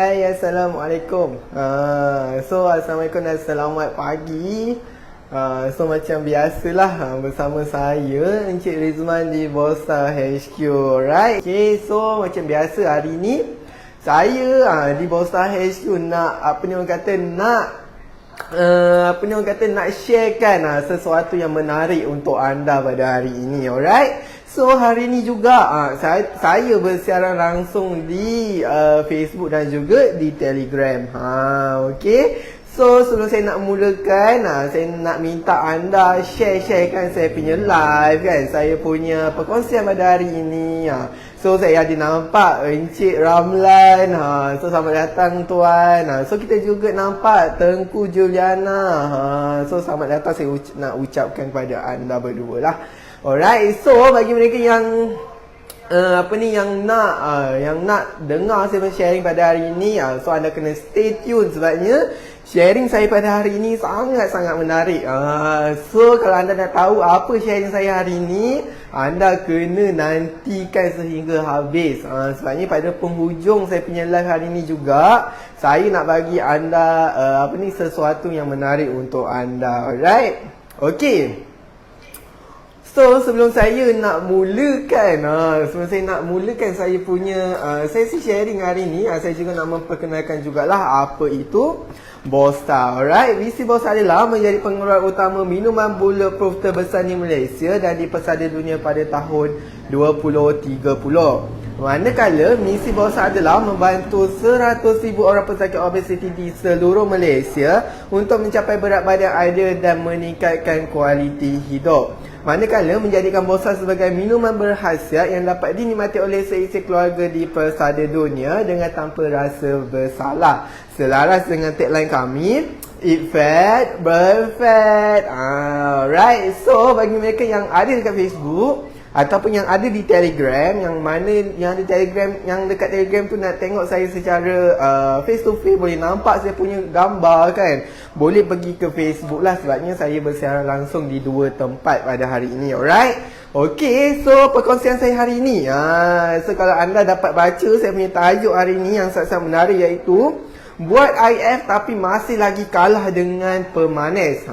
Hai, Assalamualaikum. Assalamualaikum dan selamat pagi. Macam biasalah bersama saya Encik Rizman di Bossa HQ. Alright. Okay, macam biasa hari ni saya di Bossa HQ nak nak sharekan sesuatu yang menarik untuk anda pada hari ini. Alright. Hari ni juga saya bersiaran langsung di Facebook dan juga di Telegram. Okey. Sebelum saya nak mulakan, saya nak minta anda sharekan saya punya live kan. Saya punya perkongsian pada hari ini. Saya ada nampak Encik Ramlan. Selamat datang tuan. Kita juga nampak Tengku Juliana. Selamat datang, saya nak ucapkan kepada anda berdua lah. Alright, bagi mereka yang yang nak dengar saya sharing pada hari ini, anda kena stay tune sebabnya sharing saya pada hari ini sangat-sangat menarik. Kalau anda nak tahu apa sharing saya hari ini, anda kena nantikan sehingga habis. Sebabnya pada penghujung saya punya live hari ini juga, saya nak bagi anda sesuatu yang menarik untuk anda. Alright. Okey. Sebelum saya nak mulakan saya punya sesi sharing hari ni, saya juga nak memperkenalkan jugalah apa itu Bossa. Alright, visi Bossa adalah menjadi pengeluar utama minuman bulletproof terbesar di Malaysia dan di pesada dunia pada tahun 2030. Manakala misi Bossa adalah membantu 100,000 orang pesakit obesiti di seluruh Malaysia untuk mencapai berat badan ideal dan meningkatkan kualiti hidup. Manakala menjadikan Bossa sebagai minuman berkhasiat yang dapat dinikmati oleh seisi keluarga di pesada dunia dengan tanpa rasa bersalah. Selaras dengan tagline kami, Eat Fat, Burn Fat. Alright, bagi mereka yang ada dekat Facebook ataupun yang ada di Telegram, yang dekat Telegram tu nak tengok saya secara face to face, boleh nampak saya punya gambar kan, boleh pergi ke Facebook lah sebabnya saya bersiaran langsung di dua tempat pada hari ini. Alright. Okey, perkongsian saya hari ini, kalau anda dapat baca saya punya tajuk hari ini yang sangat menarik, iaitu buat IF tapi masih lagi kalah dengan pemanis.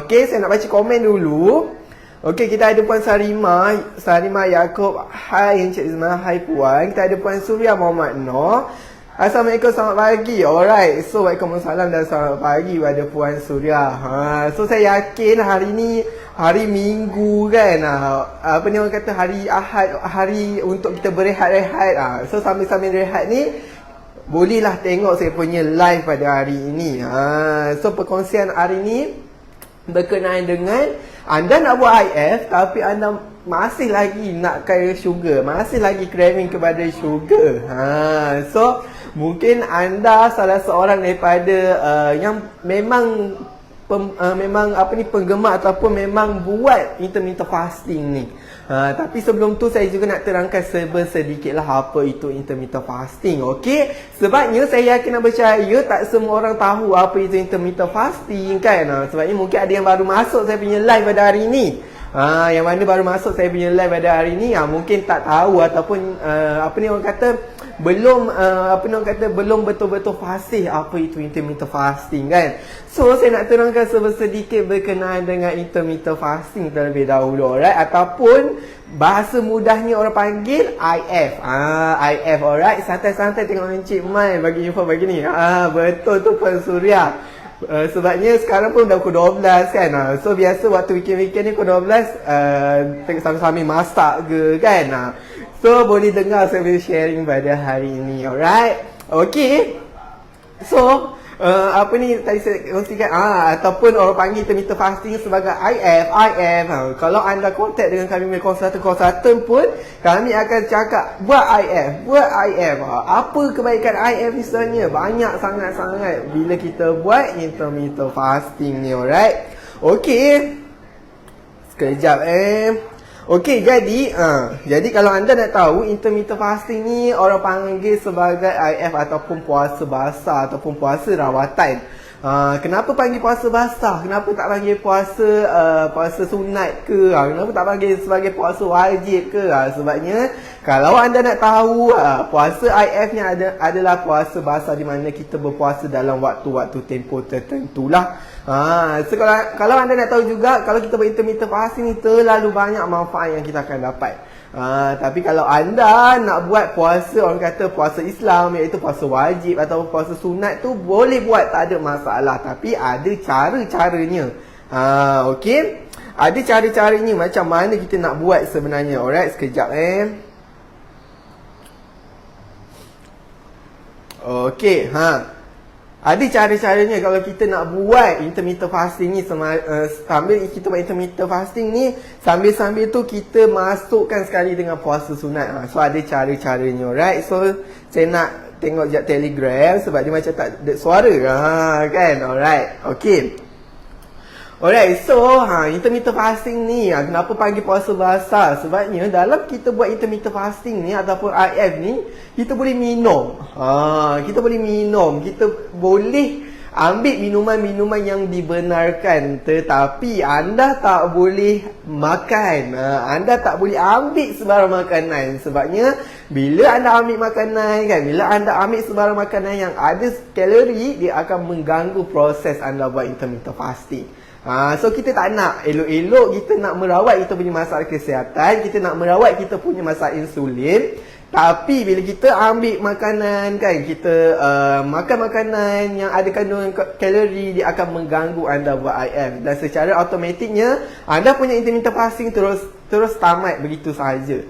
Okey, saya nak baca komen dulu. Okey, kita ada Puan Sarima Yaakob. Hai Encik Rizman, hai Puan. Kita ada Puan Suria Muhammad Noor. Assalamualaikum, selamat pagi. Alright, waalaikumsalam dan selamat pagi pada Puan Suria. Saya yakin hari ni hari Minggu kan, orang kata hari Ahad, hari untuk kita berehat-rehat. Sambil-sambil rehat ni, bolehlah tengok saya punya live pada hari ini. Perkongsian hari ni berkenaan dengan anda nak buat IF tapi anda masih lagi nak kaya sugar, masih lagi craving kepada sugar. Mungkin anda salah seorang daripada yang memang penggemar ataupun memang buat intermittent fasting ni. Tapi sebelum tu saya juga nak terangkan sedikitlah apa itu intermittent fasting. Okey, sebabnya saya yakin dan percaya tak semua orang tahu apa itu intermittent fasting kan. Sebabnya mungkin ada yang baru masuk saya punya live pada hari ini. Yang mana baru masuk saya punya live pada hari ini, mungkin tak tahu ataupun belum betul-betul fasih apa itu intermittent fasting kan. Saya nak terangkan sedikit berkenaan dengan intermittent fasting terlebih dahulu, alright, ataupun bahasa mudahnya orang panggil IF. IF, alright. Santai-santai tengok Encik Mai bagi info bagi ni. Betul tu Puan Suria. Sebabnya sekarang pun dah pukul 12 kan. Biasa waktu weekend-weekend ni pukul 12 sambil-sambil masak ke kan. Boleh dengar saya punya sharing pada hari ini. Alright. Okay. Tadi saya kongsikan ataupun orang panggil intermittent fasting sebagai IF. Kalau anda kontak dengan kami melalui konsultan pun, kami akan cakap buat IF. Apa kebaikan IF ni sebenarnya? Banyak sangat-sangat bila kita buat intermittent fasting ni. Alright. Okay. Sekejap Okey, jadi kalau anda nak tahu intermittent fasting ni orang panggil sebagai IF ataupun puasa basah ataupun puasa rawatan. Kenapa panggil puasa basah? Kenapa tak panggil puasa sunat ke? Kenapa tak panggil sebagai puasa wajib ke? Sebabnya kalau anda nak tahu, puasa IF ni adalah puasa basah di mana kita berpuasa dalam waktu-waktu tempoh tertentu lah. So kalau anda nak tahu juga, kalau kita berintermittent fasting ni terlalu banyak manfaat yang kita akan dapat. Tapi kalau anda nak buat puasa, orang kata puasa Islam, iaitu puasa wajib atau puasa sunat tu, boleh buat, tak ada masalah. Tapi ada cara-caranya. Okey, ada cara-caranya macam mana kita nak buat sebenarnya. Alright, sekejap Okey, ada cara-caranya kalau kita nak buat intermittent fasting ni. Sambil kita buat intermittent fasting ni, sambil-sambil tu kita masukkan sekali dengan puasa sunat. So ada cara-caranya, right? So saya nak tengok sekejap Telegram sebab dia macam tak ada suara, kan? Alright, okay. Alright, so intermittent fasting ni, kenapa panggil puasa basah? Sebabnya dalam kita buat intermittent fasting ni ataupun IF ni, kita boleh minum. Kita boleh minum. Kita boleh ambil minuman-minuman yang dibenarkan, tetapi anda tak boleh makan. Anda tak boleh ambil sebarang makanan. Sebabnya bila anda ambil makanan kan, bila anda ambil sebarang makanan yang ada kalori, dia akan mengganggu proses anda buat intermittent fasting. So kita tak nak, elok-elok kita nak merawat kita punya masalah kesihatan, kita nak merawat kita punya masalah insulin. Tapi bila kita ambil makanan kan, kita makan makanan yang ada kandungan kalori, dia akan mengganggu anda buat IF. Dan secara automatiknya anda punya intermittent fasting terus tamat begitu sahaja.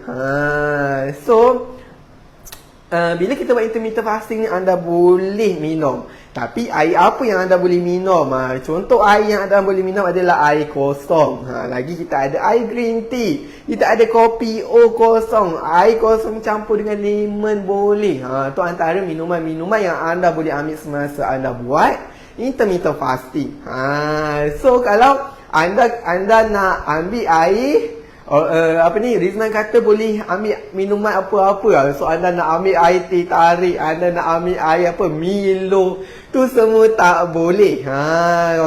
Bila kita buat intermittent fasting ni, anda boleh minum. Tapi air apa yang anda boleh minum? Contoh air yang anda boleh minum adalah air kosong. Lagi kita ada air green tea. Kita ada kopi kosong. Air kosong campur dengan lemon boleh. Itu antara minuman-minuman yang anda boleh ambil semasa anda buat intermittent fasting. So kalau anda nak ambil air, Rizman kata boleh ambil minuman apa-apa. So anda nak ambil air teh tarik, anda nak ambil air Milo, tu semua tak boleh.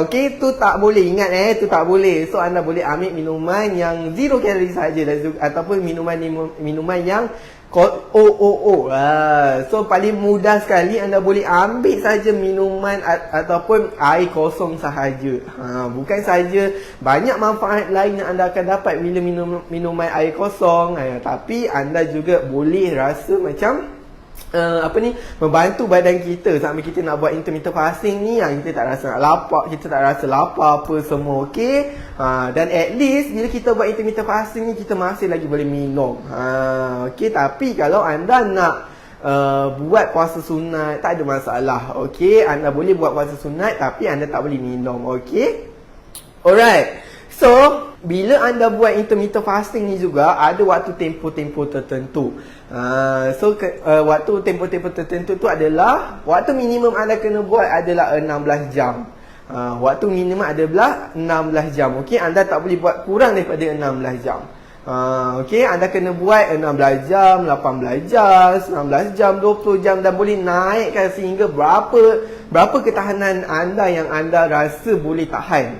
Okey, tu tak boleh. Ingat tu tak boleh. So anda boleh ambil minuman yang zero kalori saja, ataupun minuman yang So paling mudah sekali anda boleh ambil saja minuman ataupun air kosong sahaja. Bukan saja, banyak manfaat lain yang anda akan dapat bila minum minuman air kosong, tapi anda juga boleh rasa macam membantu badan kita sambil kita nak buat intermittent fasting ni, kita tak rasa lapar, kita tak rasa lapar apa semua, okey. Dan at least bila kita buat intermittent fasting ni, kita masih lagi boleh minum. Okey, tapi kalau anda nak buat puasa sunat, tak ada masalah, okey. Anda boleh buat puasa sunat tapi anda tak boleh minum, okey. Alright. So, bila anda buat intermittent fasting ni juga ada waktu tempoh-tempoh tertentu. Waktu tempoh-tempoh tertentu tu adalah waktu minimum anda kena buat adalah 16 jam. Waktu minimum adalah 16 jam. Okey, anda tak boleh buat kurang daripada 16 jam. Okey, anda kena buat 16 jam, 18 jam, 19 jam, 20 jam, dan boleh naikkan sehingga berapa ketahanan anda yang anda rasa boleh tahan.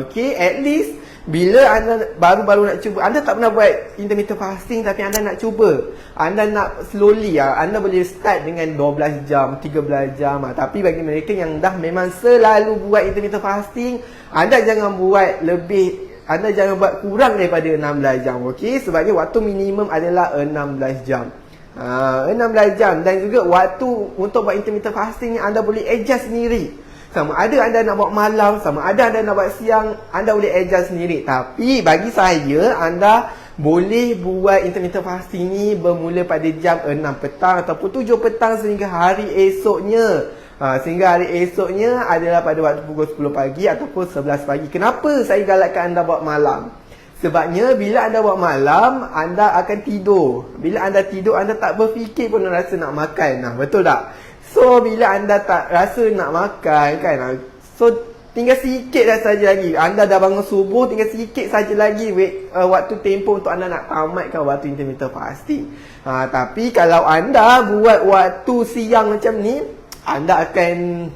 Okey, at least bila anda baru-baru nak cuba, anda tak pernah buat intermittent fasting tapi anda nak cuba, anda nak slowly, anda boleh start dengan 12 jam, 13 jam. Tapi bagi mereka yang dah memang selalu buat intermittent fasting, anda jangan buat lebih, anda jangan buat kurang daripada 16 jam, okey? Sebabnya waktu minimum adalah 16 jam. 16 jam. Dan juga waktu untuk buat intermittent fasting ni anda boleh adjust sendiri. Sama ada anda nak buat malam, sama ada anda nak buat siang, anda boleh adjust sendiri. Tapi bagi saya, anda boleh buat intermittent fasting ni bermula pada jam 6 petang ataupun 7 petang sehingga hari esoknya. Sehingga hari esoknya adalah pada waktu pukul 10 pagi ataupun 11 pagi. Kenapa saya galakkan anda buat malam? Sebabnya bila anda buat malam, anda akan tidur. Bila anda tidur, anda tak berfikir pun rasa nak makan. Betul tak? So bila anda tak rasa nak makan kan, so tinggal sikit dah saja lagi. Anda dah bangun subuh, tinggal sikit saja lagi waktu tempoh untuk anda nak tamatkan waktu intermittent fasting. Tapi kalau anda buat waktu siang macam ni, anda akan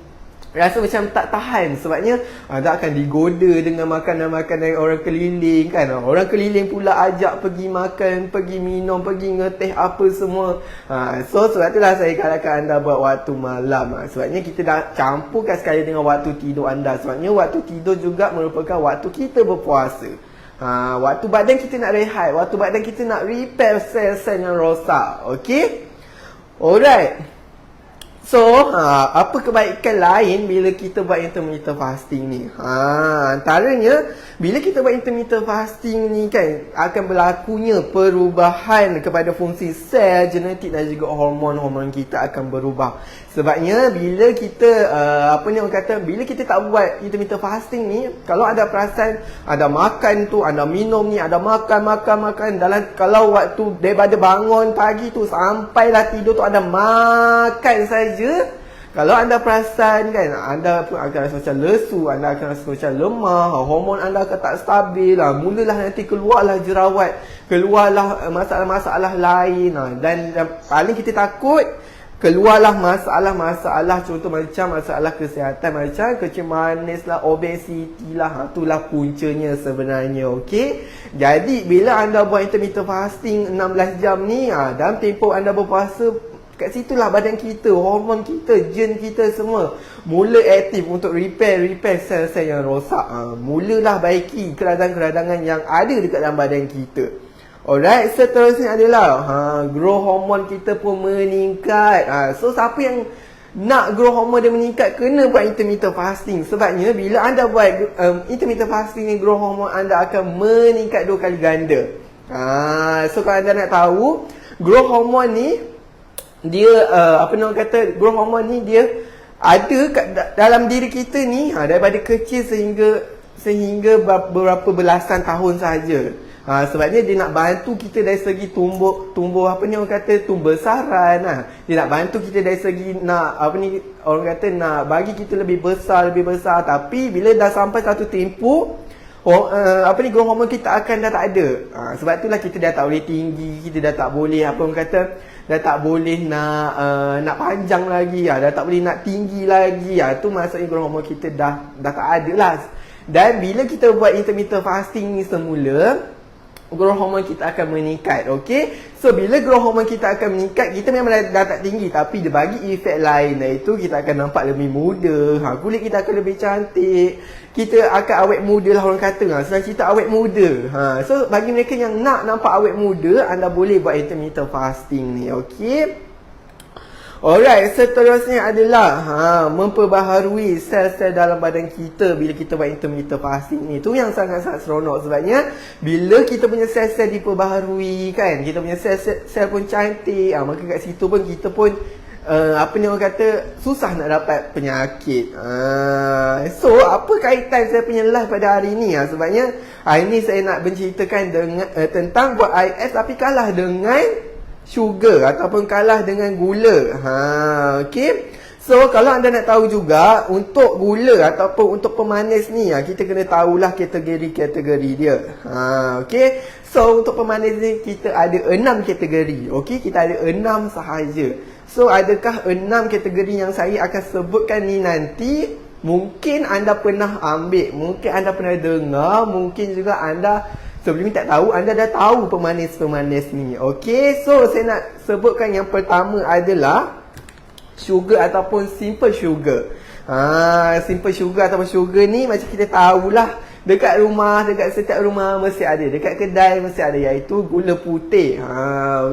rasa macam tak tahan sebabnya tak akan digoda dengan makanan-makanan orang keliling kan. Orang keliling pula ajak pergi makan, pergi minum, pergi ngeteh apa semua. So sebab itulah saya galakkan anda buat waktu malam. Sebabnya kita dah campurkan sekali dengan waktu tidur anda. Sebabnya waktu tidur juga merupakan waktu kita berpuasa. Waktu badan kita nak rehat, waktu badan kita nak repair sel-sel yang rosak. Okay? Alright. So, apa kebaikan lain bila kita buat intermittent fasting ni? Antaranya, bila kita buat intermittent fasting ni kan, akan berlakunya perubahan kepada fungsi sel, genetik dan juga hormon-hormon kita akan berubah. Sebabnya, bila kita, bila kita tak buat intermittent fasting ni, kalau ada perasan, ada makan tu, ada minum ni, ada makan, dalam kalau waktu daripada bangun pagi tu sampailah tidur tu ada makan saja. Kalau anda perasan kan, anda pun akan rasa macam lesu, anda akan rasa macam lemah, hormon anda akan tak stabil, mulalah nanti keluarlah jerawat, keluarlah masalah-masalah lain, dan paling kita takut keluarlah masalah-masalah, contoh macam masalah kesihatan macam kecil manis lah, obesiti lah, itulah puncanya sebenarnya. Okey, jadi bila anda buat intermittent fasting 16 jam ni, dalam tempoh anda berpuasa, kat situlah badan kita, hormon kita, gen kita semua mula aktif untuk repair sel-sel yang rosak. Mulalah baiki keradangan-keradangan yang ada dekat dalam badan kita. Alright, seterusnya adalah growth hormone kita pun meningkat. So siapa yang nak growth hormone dia meningkat, kena buat intermittent fasting. Sebabnya bila anda buat intermittent fasting ni, growth hormone anda akan meningkat 2 kali ganda. So kalau anda nak tahu, growth hormone ni dia growth hormone ni dia ada dalam diri kita ni daripada kecil sehingga beberapa belasan tahun saja. Sebabnya dia nak bantu kita dari segi tumbuh besaran. Dia nak bantu kita dari segi nak nak bagi kita lebih besar. Tapi bila dah sampai satu tempoh, growth hormone kita akan dah tak ada. Sebab itulah kita dah tak boleh tinggi, kita dah tak boleh dah tak boleh nak panjang lagi, dah tak boleh nak tinggi lagi. Tu maksudnya growth hormone kita dah tak ada lah. Dan bila kita buat intermittent fasting ni semula, growth hormone kita akan meningkat. Okay, so bila growth hormone kita akan meningkat, kita memang dah tak tinggi, tapi dia bagi efek lain, iaitu kita akan nampak lebih muda, kulit kita akan lebih cantik, kita akan awet muda lah orang kata. Senang cerita awet muda. So bagi mereka yang nak nampak awet muda, anda boleh buat intermittent fasting ni. Okay, alright, seterusnya adalah memperbaharui sel-sel dalam badan kita bila kita buat intermittent fasting ni. Tu yang sangat-sangat seronok. Sebabnya bila kita punya sel-sel diperbaharui kan, kita punya sel pun cantik, maka kat situ pun kita pun susah nak dapat penyakit. So apa kaitan saya punya live pada hari ni? Sebabnya hari ni saya nak berceritakan tentang buat IF tapi kalah dengan sugar ataupun kalah dengan gula. Okay, so kalau anda nak tahu juga, untuk gula ataupun untuk pemanis ni, kita kena tahulah kategori-kategori dia. Okay, so untuk pemanis ni kita ada 6 kategori. Okay, kita ada 6 sahaja. So adakah 6 kategori yang saya akan sebutkan ni nanti, mungkin anda pernah ambil, mungkin anda pernah dengar, mungkin juga anda sebelum ni tak tahu, anda dah tahu pemanis-pemanis ni. Okay, so saya nak sebutkan yang pertama adalah sugar ataupun simple sugar. Simple sugar ataupun sugar ni macam kita tahulah, dekat rumah, dekat setiap rumah mesti ada, dekat kedai mesti ada, iaitu gula putih.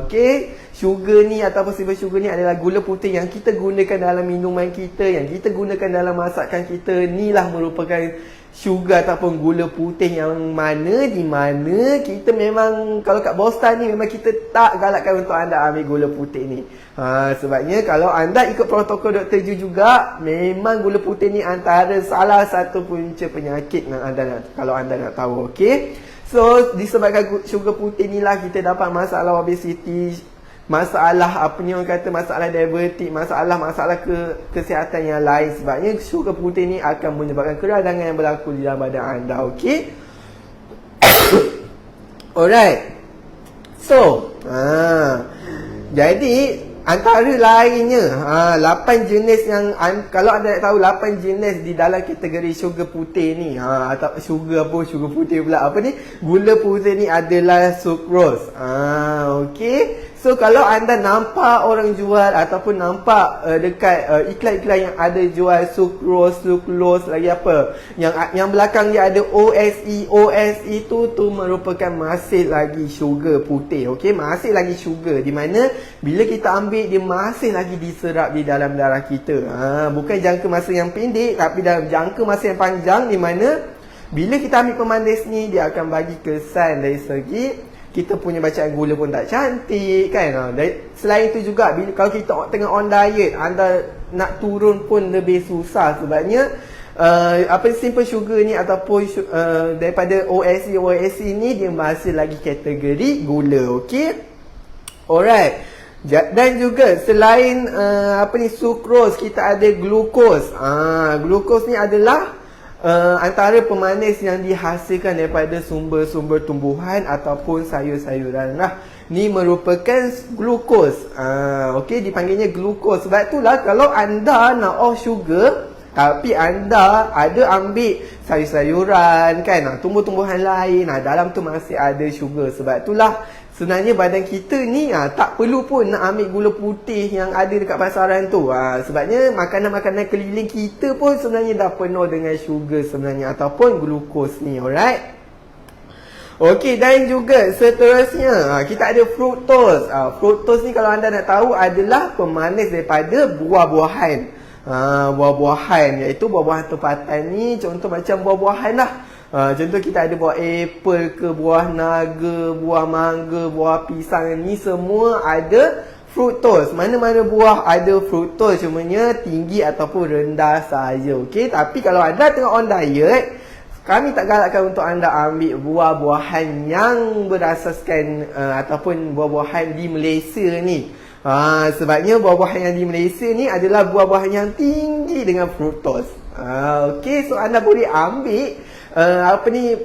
Okay, sugar ni ataupun simple sugar ni adalah gula putih yang kita gunakan dalam minuman kita, yang kita gunakan dalam masakan kita. Inilah merupakan sugar ataupun gula putih yang di mana kita memang, kalau kat Boston ni memang kita tak galakkan untuk anda ambil gula putih ni. Sebabnya kalau anda ikut protokol Dr. Ju juga, memang gula putih ni antara salah satu punca penyakit yang kalau anda nak tahu. Okay, so disebabkan sugar putih ni lah kita dapat masalah obesiti, masalah masalah diabetik, masalah kesihatan yang lain. Sebabnya sugar putih ni akan menyebabkan keradangan yang berlaku di dalam badan anda. Okey. Alright. So, jadi antara lainnya 8 jenis yang kalau anda nak tahu 8 jenis di dalam kategori syuga putih ni, atau syuga putih pula, apa ni, gula putih ni adalah sucrose. Okey. So kalau anda nampak orang jual ataupun nampak dekat iklan-iklan yang ada jual sucrose lagi apa, yang belakang dia ada OSE tu merupakan masih lagi syuga putih. Okey, masih lagi syuga, di mana bila kita ambil dia masih lagi diserap di dalam darah kita. Bukan jangka masa yang pendek, tapi dalam jangka masa yang panjang, di mana bila kita ambil pemanis ni dia akan bagi kesan dari segi kita punya bacaan gula pun tak cantik kan. Selain itu juga, kalau kita tengah on diet, anda nak turun pun lebih susah. Sebabnya simple sugar ni ataupun daripada OSE ni dia masih lagi kategori gula. Okey, alright. Dan juga selain sucrose, kita ada glucose. Glucose ni adalah antara pemanis yang dihasilkan daripada sumber-sumber tumbuhan ataupun sayur-sayuran lah. Ni merupakan glukos. Okey, dipanggilnya glukos. Sebab itulah kalau anda nak off sugar tapi anda ada ambil sayur-sayuran kan, tumbuh-tumbuhan lain, dalam tu masih ada sugar. Sebab itulah sebenarnya badan kita ni tak perlu pun nak ambil gula putih yang ada dekat pasaran tu. Sebabnya makanan-makanan keliling kita pun sebenarnya dah penuh dengan sugar sebenarnya, ataupun glukos ni. Alright. Okey, dan juga seterusnya kita ada fructose. Fructose ni kalau anda nak tahu adalah pemanis daripada buah-buahan. Buah-buahan, iaitu buah-buahan tempatan ni, contoh macam buah-buahan lah. Contoh kita ada buah apple ke, buah naga, buah mangga, buah pisang, ni semua ada fructose. Mana-mana buah ada fructose, cumanya tinggi ataupun rendah saja. Okey, tapi kalau anda tengah on diet, kami tak galakkan untuk anda ambil buah-buahan yang berasaskan ataupun buah-buahan di Malaysia ni. Sebabnya buah-buahan yang di Malaysia ni adalah buah-buahan yang tinggi dengan fructose. Okey, so anda boleh ambil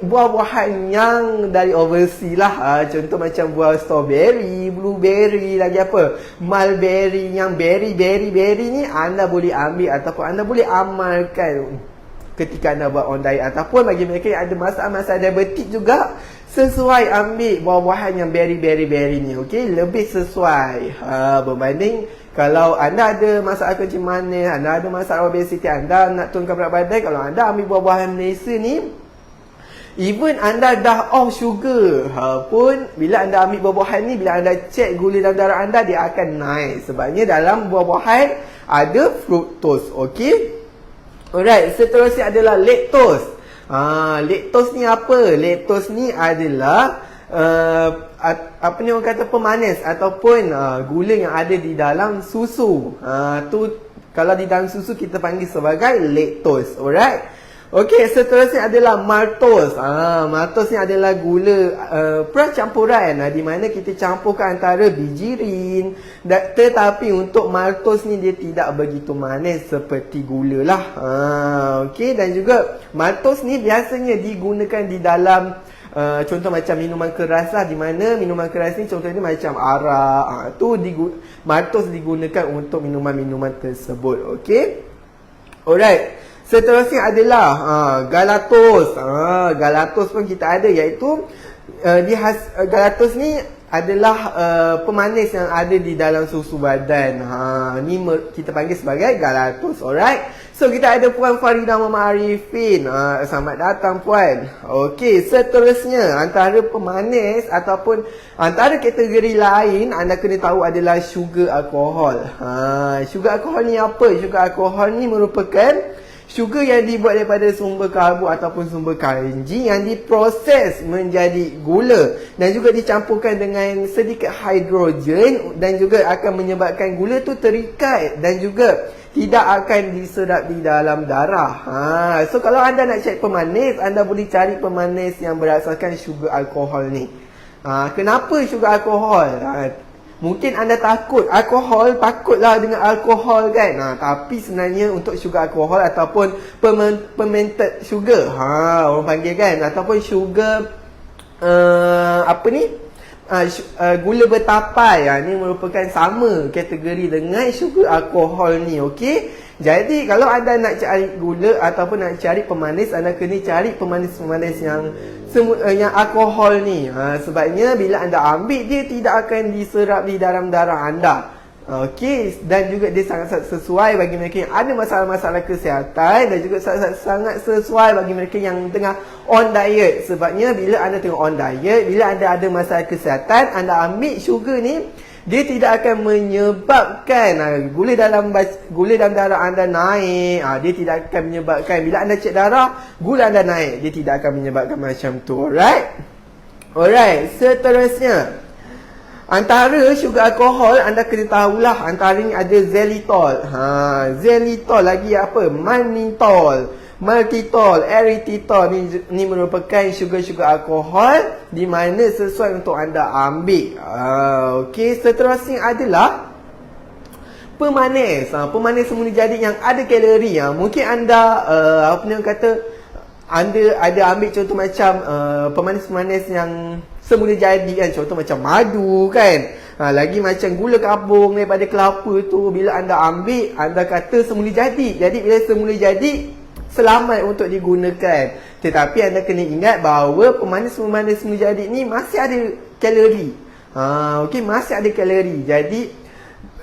buah-buahan yang dari overseas lah. Contoh macam buah strawberry, blueberry, lagi apa, mulberry, yang berry ni anda boleh ambil ataupun anda boleh amalkan ketika anda buat on diet. Ataupun bagi mereka yang ada masalah diabetik juga, sesuai ambil buah-buahan yang berry ni. Okey, lebih sesuai berbanding kalau anda ada masalah kencing manis, anda ada masalah obesiti, anda nak turunkan berat badan, kalau anda ambil buah-buahan Malaysia ni, even anda dah off sugar pun, bila anda ambil buah-buahan ni, bila anda cek gula dalam darah anda, dia akan naik. Sebabnya dalam buah-buahan ada fructose. Okey, alright. Seterusnya adalah lactose. Lactose ni apa? Lactose ni adalah orang kata pemanis ataupun gula yang ada di dalam susu. Kalau di dalam susu kita panggil sebagai lactose. Alright. Okey, seterusnya adalah maltose. Maltose ni adalah gula percampuran, di mana kita campurkan antara bijirin. Tetapi untuk maltose ni dia tidak begitu manis seperti gula lah. Okey, dan juga maltose ni biasanya digunakan di dalam contoh macam minuman keras lah, di mana minuman keras ni contohnya macam arak, maltose digunakan untuk minuman-minuman tersebut. Okey, alright. Seterusnya adalah galactose. Galactose pun kita ada, iaitu galactose ni adalah pemanis yang ada di dalam susu badan. Ni kita panggil sebagai galactose. Alright. So kita ada Puan Farida Muhammad Arifin. Selamat datang Puan. Okey, seterusnya antara pemanis ataupun antara kategori lain anda kena tahu adalah sugar alkohol. Sugar alkohol ni apa? Sugar alkohol ni merupakan sugar yang dibuat daripada sumber karbo ataupun sumber kanji yang diproses menjadi gula dan juga dicampurkan dengan sedikit hidrogen, dan juga akan menyebabkan gula tu terikat dan juga tidak akan diserap di dalam darah. So kalau anda nak cek pemanis, anda boleh cari pemanis yang berasaskan sugar alkohol ni. Kenapa sugar alkohol? Mungkin anda takut alkohol, takutlah dengan alkohol kan. Tapi sebenarnya untuk sugar alkohol ataupun fermented sugar, orang panggil kan, ataupun sugar gula bertapai. Ni merupakan sama kategori dengan sugar alkohol ni, okey. Jadi kalau anda nak cari gula ataupun nak cari pemanis, anda kena cari pemanis-pemanis yang alkohol ni. Sebabnya bila anda ambil, dia tidak akan diserap di dalam darah anda. Okey, dan juga dia sangat sesuai bagi mereka yang ada masalah-masalah kesihatan, dan juga sangat sesuai bagi mereka yang tengah on diet. Sebabnya bila anda tengah on diet, bila anda ada masalah kesihatan, anda ambil sugar ni, dia tidak akan menyebabkan gula dalam darah anda naik. Dia tidak akan menyebabkan bila anda cek darah, gula anda naik. Dia tidak akan menyebabkan macam tu. Alright, seterusnya, antara sugar alkohol anda kena tahulah, antaranya ada xylitol. Xylitol, lagi apa? Mannitol, maltitol, erythritol. Ni merupakan sugar alkohol di mana sesuai untuk anda ambil. Okey, seterusnya adalah pemanis. Pemanis semula jadi yang ada kalori. Mungkin anda anda ada ambil contoh macam pemanis-pemanis yang semula jadi kan, contoh macam madu kan. Lagi macam gula kabung daripada kelapa tu, bila anda ambil, anda kata semula jadi. Jadi bila semula jadi, selamat untuk digunakan. Tetapi anda kena ingat bahawa pemanis-pemanis semula jadi ni masih ada kalori. Okey, masih ada kalori. Jadi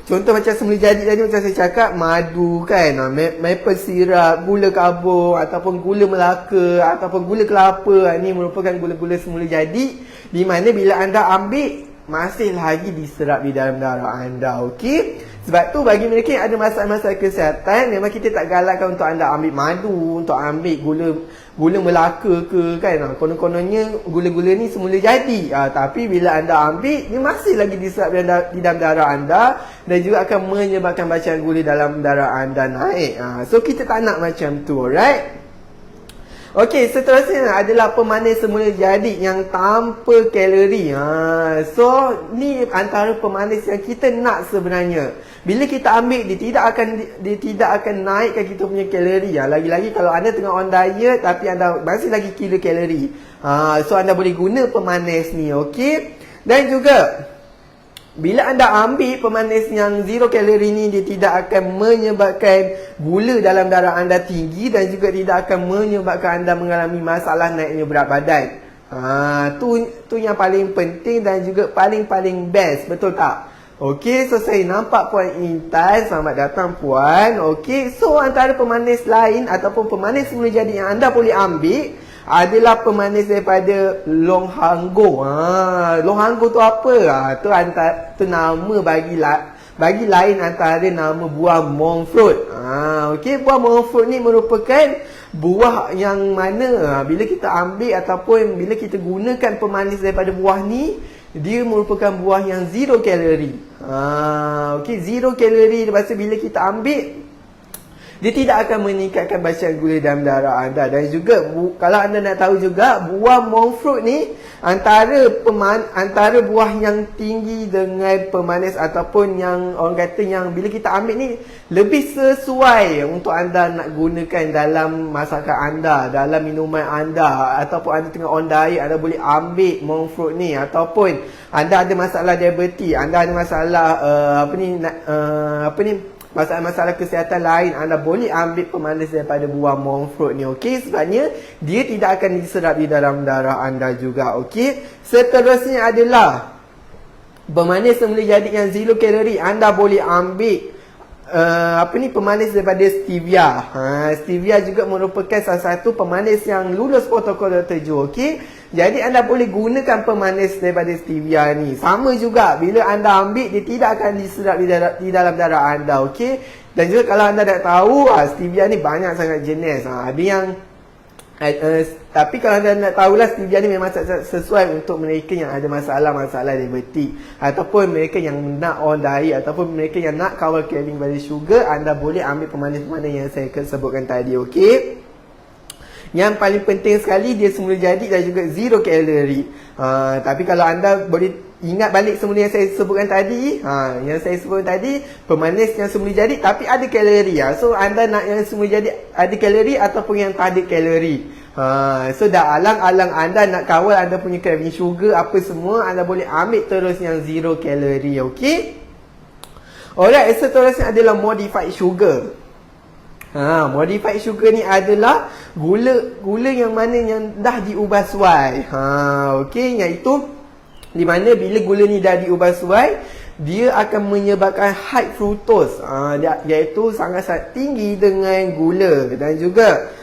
contoh macam semula jadi tadi, macam saya cakap, madu kan, maple syrup, gula kabung ataupun gula Melaka ataupun gula kelapa, ni merupakan gula-gula semula jadi di mana bila anda ambil, masih lagi diserap di dalam darah anda. Okey, sebab tu bagi mereka yang ada masalah-masalah kesihatan, memang kita tak galakkan untuk anda ambil madu, untuk ambil gula Melaka ke kan. Konon-kononnya gula-gula ni semula jadi. Tapi bila anda ambil, dia masih lagi diserap di dalam darah anda, dan juga akan menyebabkan bacaan gula dalam darah anda naik. So kita tak nak macam tu, alright? Okey, seterusnya adalah pemanis semula jadi yang tanpa kalori. So ni antara pemanis yang kita nak sebenarnya. Bila kita ambil, dia tidak akan naikkan kita punya kalori. Lagi-lagi kalau anda tengah on diet tapi anda masih lagi kira kalori. So anda boleh guna pemanis ni, okey. Dan juga bila anda ambil pemanis yang zero kalori ni, dia tidak akan menyebabkan gula dalam darah anda tinggi, dan juga tidak akan menyebabkan anda mengalami masalah naiknya berat badan. Tu yang paling penting dan juga paling best, betul tak? Okey, so saya nampak Puan Intan. Selamat datang Puan. Okey, so antara pemanis lain ataupun pemanis semula jadi yang anda boleh ambil adalah pemanis daripada Long Hanggo. Long Hanggo tu apa? Tu nama bagi lain antara nama buah monk fruit. Okey, buah monk fruit ni merupakan buah yang mana bila kita ambil ataupun bila kita gunakan pemanis daripada buah ni, dia merupakan buah yang zero kalori. Okey, zero kalori. Lepas tu bila kita ambil, dia tidak akan meningkatkan bacaan gula dalam darah anda. Dan juga kalau anda nak tahu juga, buah monk fruit ni antara buah yang tinggi dengan pemanis ataupun yang orang kata yang bila kita ambil ni lebih sesuai untuk anda nak gunakan dalam masakan anda, dalam minuman anda, ataupun anda tengah on diet, anda boleh ambil monk fruit ni. Ataupun anda ada masalah diabetes, anda ada masalah masalah-masalah kesihatan lain, anda boleh ambil pemanis daripada buah monk fruit ni. Okey, sebabnya dia tidak akan diserap di dalam darah anda juga. Okey, seterusnya adalah pemanis semula jadi yang zero kalori. Anda boleh ambil pemanis daripada stevia. Stevia juga merupakan salah satu pemanis yang lulus protokol Dr. Joe. Okey, jadi anda boleh gunakan pemanis daripada stevia ni. Sama juga, bila anda ambil, dia tidak akan diserap di dalam darah anda. Okey, dan juga kalau anda nak tahu, stevia ni banyak sangat jenis. Ada yang tapi kalau anda nak tahulah, stevia ni memang sesuai untuk mereka yang ada masalah diabetes, ataupun mereka yang nak on diet, ataupun mereka yang nak kawal craving pada sugar. Anda boleh ambil pemanis-pemanis yang saya sebutkan tadi. Okey, Yang paling penting sekali, dia semula jadi dan juga zero kalori. Tapi kalau anda boleh ingat balik semula yang saya sebutkan tadi, pemanis yang semula jadi tapi ada kalori. So anda nak yang semula jadi ada kalori ataupun yang tak ada kalori. So dah alang-alang anda nak kawal anda punya craving sugar apa semua, anda boleh ambil terus yang zero kalori. Okay. Alright, seterusnya adalah modified sugar. Modified sugar ni adalah gula yang mana yang dah diubah suai. Okey, iaitu di mana bila gula ni dah diubah suai, dia akan menyebabkan high fructose, iaitu sangat-sangat tinggi dengan gula. Dan juga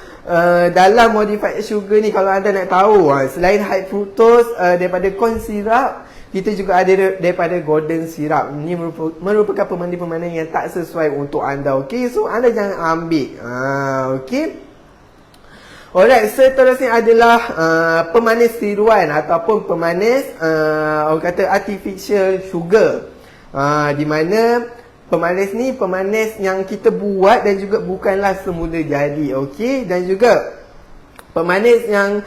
dalam modified sugar ni, kalau anda nak tahu, selain high fructose daripada corn syrup, kita juga ada daripada golden syrup. Ini merupakan pemandu-pemandu yang tak sesuai untuk anda. Okey, so anda jangan ambil. Okey. Alright, seterusnya adalah pemanis tiruan ataupun pemanis orang kata artificial sugar. Di mana pemanis ni pemanis yang kita buat dan juga bukanlah semula jadi. Okey, dan juga pemanis yang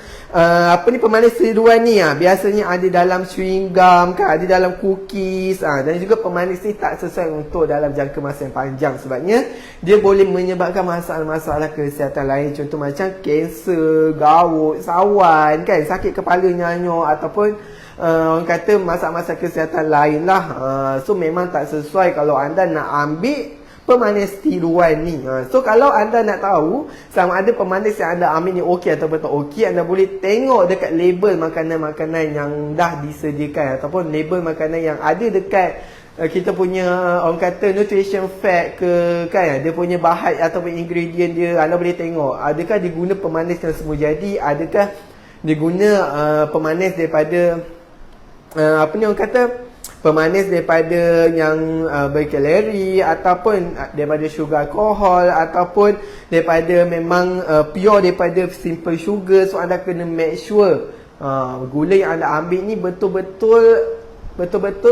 pemanis tiruan ni biasanya ada dalam chewing gum kan, ada dalam cookies, dan juga pemanis ni tak sesuai untuk dalam jangka masa yang panjang, sebabnya dia boleh menyebabkan masalah-masalah kesihatan lain, contoh macam kanser, gout, sawan kan, sakit kepala nyanyuk ataupun orang kata masalah-masalah kesihatan lain lah. So memang tak sesuai kalau anda nak ambil pemanis tiruan ni. So kalau anda nak tahu sama ada pemanis yang anda ambil ni okey atau tak okey, anda boleh tengok dekat label makanan-makanan yang dah disediakan ataupun label makanan yang ada dekat kita punya orang kata nutrition fact ke kan, dia punya bahan ataupun ingredient dia, anda boleh tengok adakah dia guna pemanis yang semua jadi, adakah dia guna pemanis daripada orang kata pemanis daripada yang berkalori ataupun daripada sugar alkohol ataupun daripada memang pure daripada simple sugar. So anda kena make sure gula yang anda ambil ni betul-betul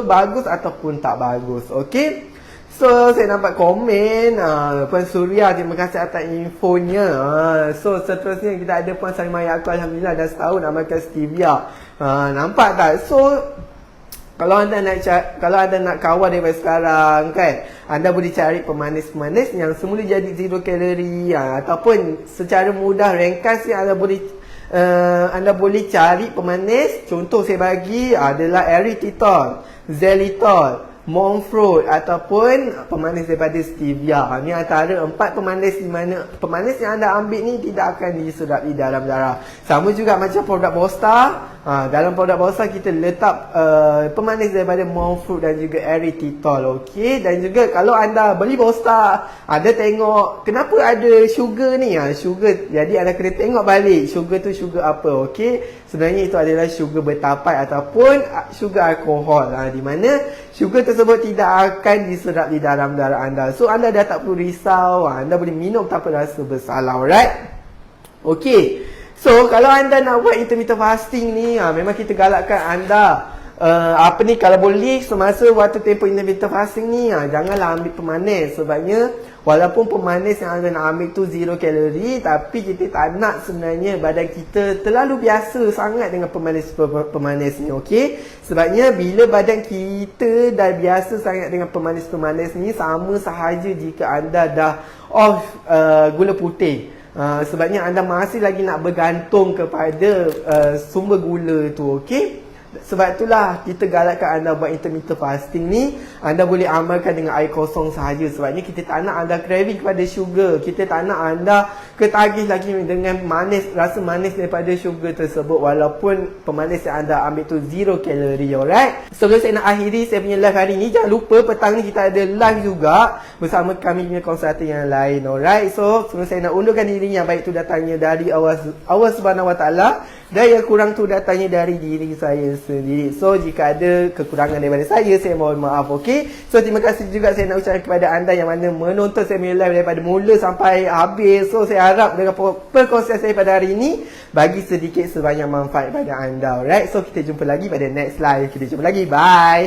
bagus ataupun tak bagus. Okay. So saya nampak komen Puan Suria, terima kasih atas infonya. So seterusnya kita ada Puan Salimah Yaakob, alhamdulillah dah setahun nak makan stevia. Nampak tak? So kalau anda nak kawal daripada sekarang kan, anda boleh cari pemanis-pemanis yang semula jadi zero kalori, ataupun secara mudah ringkas anda boleh cari pemanis. Contoh saya bagi adalah erythritol, xylitol, monk fruit ataupun pemanis daripada stevia. Ini antara 4 pemanis di mana pemanis yang anda ambil ni tidak akan disedap di dalam darah. Sama juga macam produk Bosta. Dalam produk Bosta kita letak pemanis daripada monk fruit dan juga erythritol. Okey, dan juga kalau anda beli Bosta, anda tengok kenapa ada sugar ni, sugar. Jadi anda kena tengok balik sugar tu sugar apa. Okey, sebenarnya itu adalah sugar bertapai ataupun sugar alkohol, di mana sugar tersebut tidak akan diserap di dalam darah anda. So anda dah tak perlu risau, anda boleh minum tanpa rasa bersalah. Alright. Okey. So kalau anda nak buat intermittent fasting ni, memang kita galakkan anda kalau boleh semasa waktu tempoh intermittent fasting ni, janganlah ambil pemanis. Sebabnya walaupun pemanis yang anda nak ambil tu zero kalori, tapi kita tak nak sebenarnya badan kita terlalu biasa sangat dengan pemanis ni. Okey, sebabnya bila badan kita dah biasa sangat dengan pemanis ni, sama sahaja jika anda dah off gula putih. Sebabnya anda masih lagi nak bergantung kepada sumber gula tu. Okey, sebab itulah kita galakkan anda buat intermittent fasting ni. Anda boleh amalkan dengan air kosong sahaja. Sebabnya kita tak nak anda craving kepada sugar. Kita tak nak anda ketagih lagi dengan rasa manis daripada sugar tersebut, walaupun pemanis yang anda ambil tu zero kalori. Alright. Sebelum saya nak akhiri saya punya live hari ni, jangan lupa petang ni kita ada live juga bersama kami punya konsultan yang lain. Alright. So sebelum saya nak undurkan diri, yang baik tu datangnya dari Allah Subhanahu Wa Taala, dan yang kurang tu datangnya dari diri saya sendiri. So jika ada kekurangan daripada saya mohon maaf. Okey. So terima kasih juga saya nak ucapkan kepada anda yang mana menonton saya punya live daripada mula sampai habis. So saya harap dengan perkongsian saya pada hari ini bagi sedikit sebanyak manfaat pada anda. Alright. So kita jumpa lagi pada next live. Kita jumpa lagi. Bye.